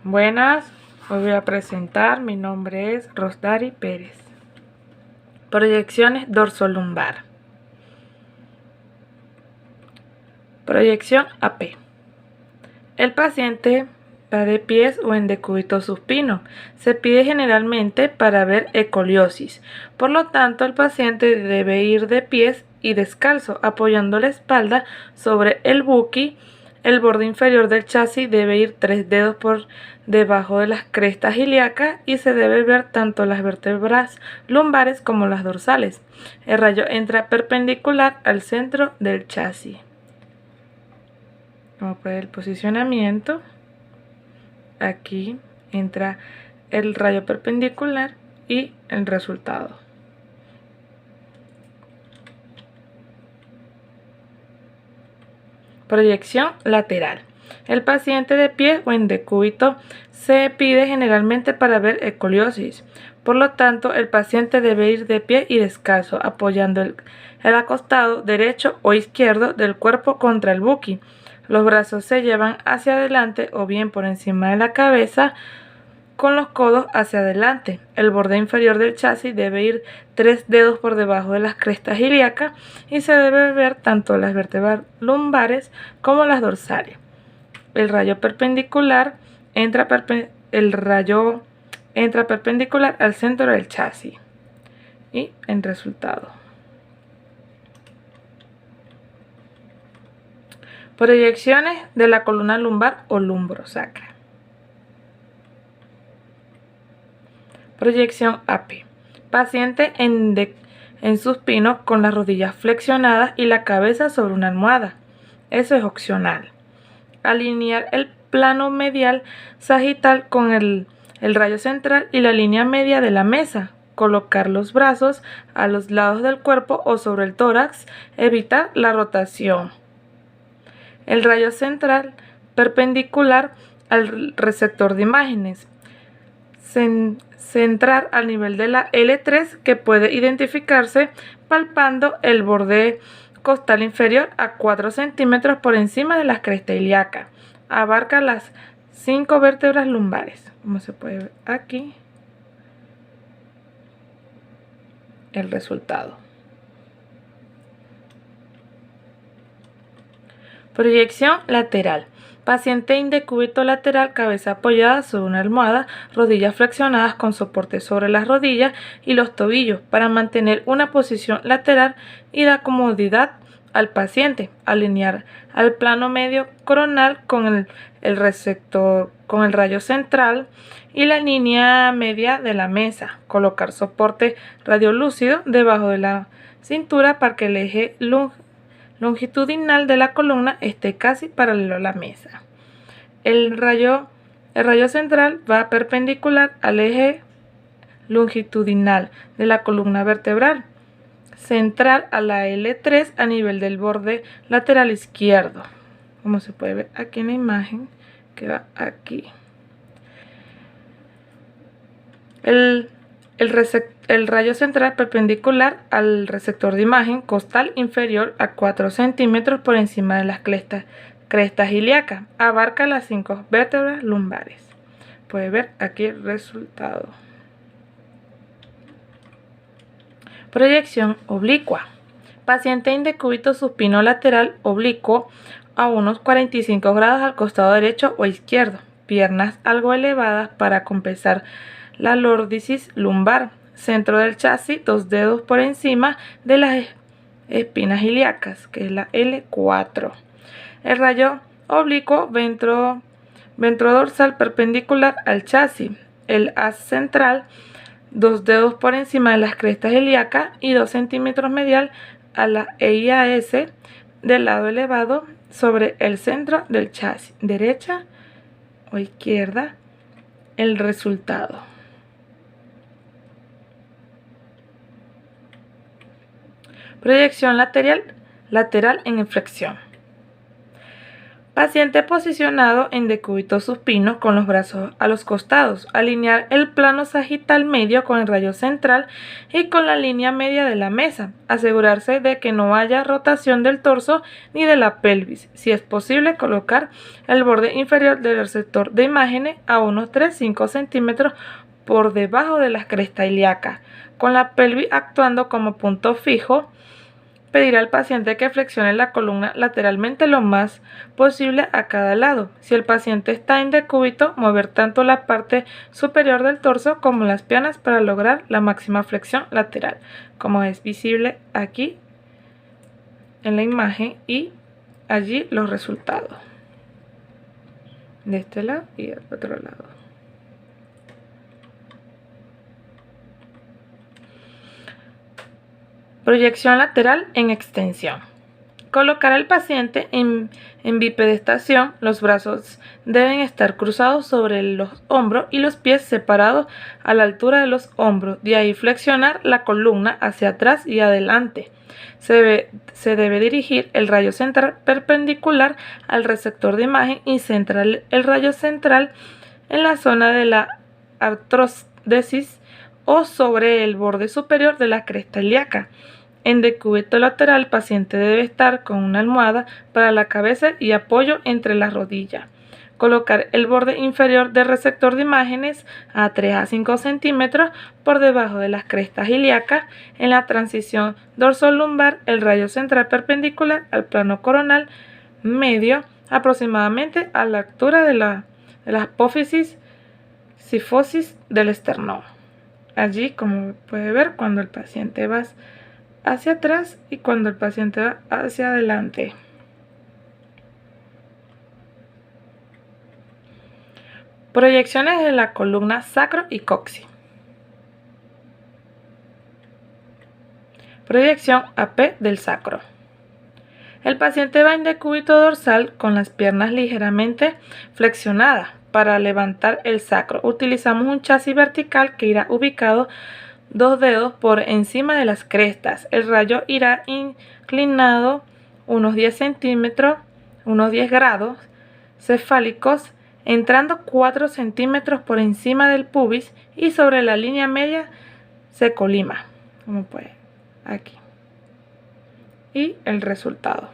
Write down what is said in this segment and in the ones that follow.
Buenas, hoy voy a presentar, mi nombre es Rosdari Pérez. Proyecciones dorsolumbar. Proyección AP. El paciente va de pies o en decúbito supino. Se pide generalmente para ver escoliosis. Por lo tanto, el paciente debe ir de pies y descalzo, apoyando la espalda sobre el buqui. El borde inferior del chasis debe ir 3 dedos por debajo de las crestas ilíacas y se debe ver tanto las vértebras lumbares como las dorsales. El rayo entra perpendicular al centro del chasis. Como puede ver el posicionamiento, aquí entra el rayo perpendicular y el resultado. Proyección lateral. El paciente de pie o en decúbito se pide generalmente para ver escoliosis. Por lo tanto, el paciente debe ir de pie y descalzo, apoyando el acostado derecho o izquierdo del cuerpo contra el buqui. Los brazos se llevan hacia adelante o bien por encima de la cabeza, con los codos hacia adelante. El borde inferior del chasis debe ir 3 dedos por debajo de las crestas ilíacas y se debe ver tanto las vértebras lumbares como las dorsales. El rayo entra perpendicular al centro del chasis. Y en resultado. Proyecciones de la columna lumbar o lumbrosacra. Proyección AP. Paciente en supino con las rodillas flexionadas y la cabeza sobre una almohada. Eso es opcional. Alinear el plano medial sagital con el rayo central y la línea media de la mesa. Colocar los brazos a los lados del cuerpo o sobre el tórax. Evitar la rotación. El rayo central perpendicular al receptor de imágenes. Centrar al nivel de la L3, que puede identificarse palpando el borde costal inferior a 4 centímetros por encima de la cresta ilíaca. Abarca las 5 vértebras lumbares, como se puede ver aquí. El resultado. Proyección lateral. Paciente en decúbito lateral, cabeza apoyada sobre una almohada, rodillas flexionadas con soporte sobre las rodillas y los tobillos para mantener una posición lateral y dar comodidad al paciente. Alinear al plano medio coronal con el receptor, con el rayo central y la línea media de la mesa. Colocar soporte radiolúcido debajo de la cintura para que el eje longitudinal de la columna esté casi paralelo a la mesa. El rayo central va perpendicular al eje longitudinal de la columna vertebral. Central a la L3 a nivel del borde lateral izquierdo, como se puede ver aquí en la imagen que va aquí. El rayo central perpendicular al receptor de imagen costal inferior a 4 centímetros por encima de las crestas ilíacas. Abarca las 5 vértebras lumbares. Puede ver aquí el resultado. Proyección oblicua. Paciente en decúbito supino lateral oblicuo a unos 45 grados al costado derecho o izquierdo. Piernas algo elevadas para compensar la lórdisis lumbar. Centro del chasis, 2 dedos por encima de las espinas ilíacas, que es la L4. El rayo oblicuo ventrodorsal perpendicular al chasis. El haz central, 2 dedos por encima de las crestas ilíacas y 2 centímetros medial a la EIAS del lado elevado sobre el centro del chasis, derecha o izquierda. El resultado. Proyección lateral en flexión. Paciente posicionado en decúbito supino con los brazos a los costados. Alinear el plano sagital medio con el rayo central y con la línea media de la mesa. Asegurarse de que no haya rotación del torso ni de la pelvis. Si es posible, colocar el borde inferior del receptor de imágenes a unos 3-5 centímetros por debajo de la cresta ilíaca, con la pelvis actuando como punto fijo. Pedir al paciente que flexione la columna lateralmente lo más posible a cada lado. Si el paciente está en decúbito, mover tanto la parte superior del torso como las piernas para lograr la máxima flexión lateral, como es visible aquí en la imagen, y allí los resultados de este lado y del otro lado. Proyección lateral en extensión. Colocar al paciente en bipedestación. Los brazos deben estar cruzados sobre los hombros y los pies separados a la altura de los hombros. De ahí flexionar la columna hacia atrás y adelante. Se debe dirigir el rayo central perpendicular al receptor de imagen y centrar el rayo central en la zona de la artrodesis o sobre el borde superior de la cresta ilíaca. En decúbito lateral, el paciente debe estar con una almohada para la cabeza y apoyo entre las rodillas. Colocar el borde inferior del receptor de imágenes a 3-5 centímetros por debajo de las crestas ilíacas. En la transición dorso-lumbar, el rayo central perpendicular al plano coronal medio, aproximadamente a la altura de la apófisis sifosis del esternón. Allí, como puede ver, cuando el paciente va hacia atrás y cuando el paciente va hacia adelante. Proyecciones de la columna sacro y coxis. Proyección AP del sacro. El paciente va en decúbito dorsal con las piernas ligeramente flexionadas. Para levantar el sacro utilizamos un chasis vertical que irá ubicado 2 dedos por encima de las crestas. El rayo irá inclinado unos 10 centímetros, unos 10 grados cefálicos, entrando 4 centímetros por encima del pubis y sobre la línea media se colima, como puede aquí. Y el resultado.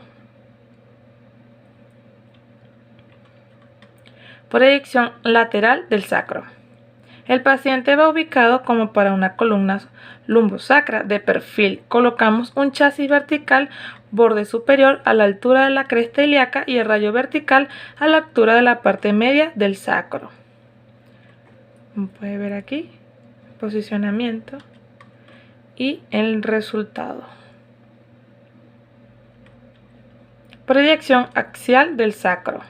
Proyección lateral del sacro. El paciente va ubicado como para una columna lumbosacra de perfil. Colocamos un chasis vertical, borde superior a la altura de la cresta ilíaca y el rayo vertical a la altura de la parte media del sacro. Como puede ver aquí, posicionamiento y el resultado. Proyección axial del sacro.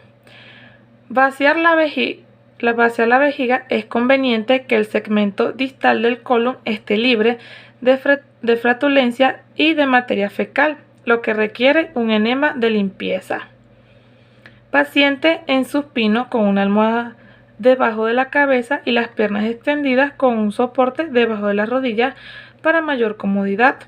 Vaciar la vejiga es conveniente que el segmento distal del colon esté libre de flatulencia y de materia fecal, lo que requiere un enema de limpieza. Paciente en supino con una almohada debajo de la cabeza y las piernas extendidas con un soporte debajo de las rodillas para mayor comodidad.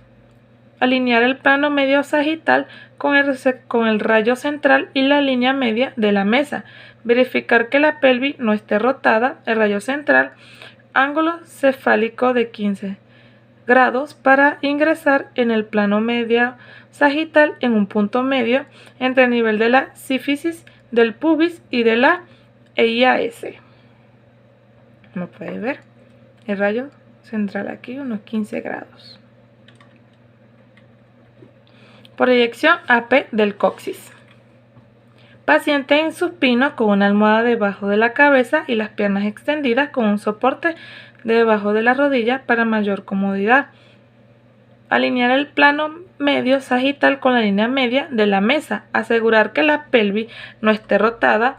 Alinear el plano medio sagital con el rayo central y la línea media de la mesa. Verificar que la pelvis no esté rotada, el rayo central, ángulo cefálico de 15 grados para ingresar en el plano medio sagital en un punto medio entre el nivel de la sífisis del pubis y de la EIAS. Como puede ver, el rayo central aquí unos 15 grados. Proyección AP del coxis. Paciente en supino con una almohada debajo de la cabeza y las piernas extendidas con un soporte debajo de la rodilla para mayor comodidad. Alinear el plano medio sagital con la línea media de la mesa. Asegurar que la pelvis no esté rotada.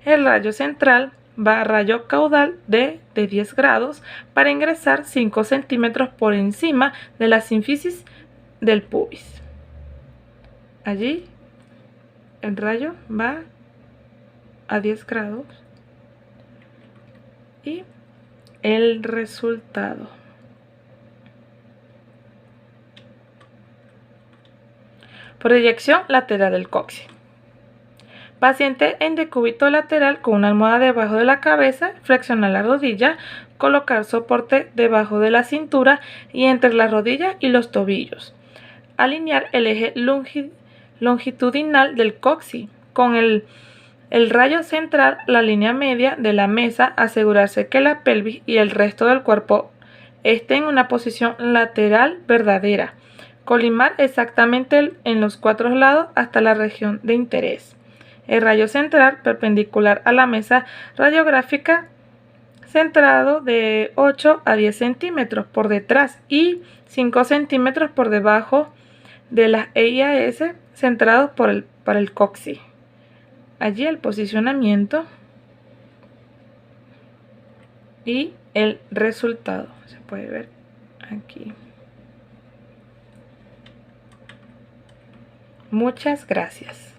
El rayo central va a rayo caudal de 10 grados para ingresar 5 centímetros por encima de la sínfisis del pubis. Allí el rayo va a 10 grados y el resultado. Proyección lateral del coxis. Paciente en decúbito lateral con una almohada debajo de la cabeza, flexionar la rodilla, colocar soporte debajo de la cintura y entre las rodillas y los tobillos. Alinear el eje longitudinal del coxis con el rayo central, la línea media de la mesa, asegurarse que la pelvis y el resto del cuerpo estén en una posición lateral verdadera. Colimar exactamente en los 4 lados hasta la región de interés. El rayo central perpendicular a la mesa radiográfica, centrado de 8 a 10 centímetros por detrás y 5 centímetros por debajo de las EIAS, centrados para el coxis. Allí el posicionamiento y el resultado se puede ver aquí. Muchas gracias.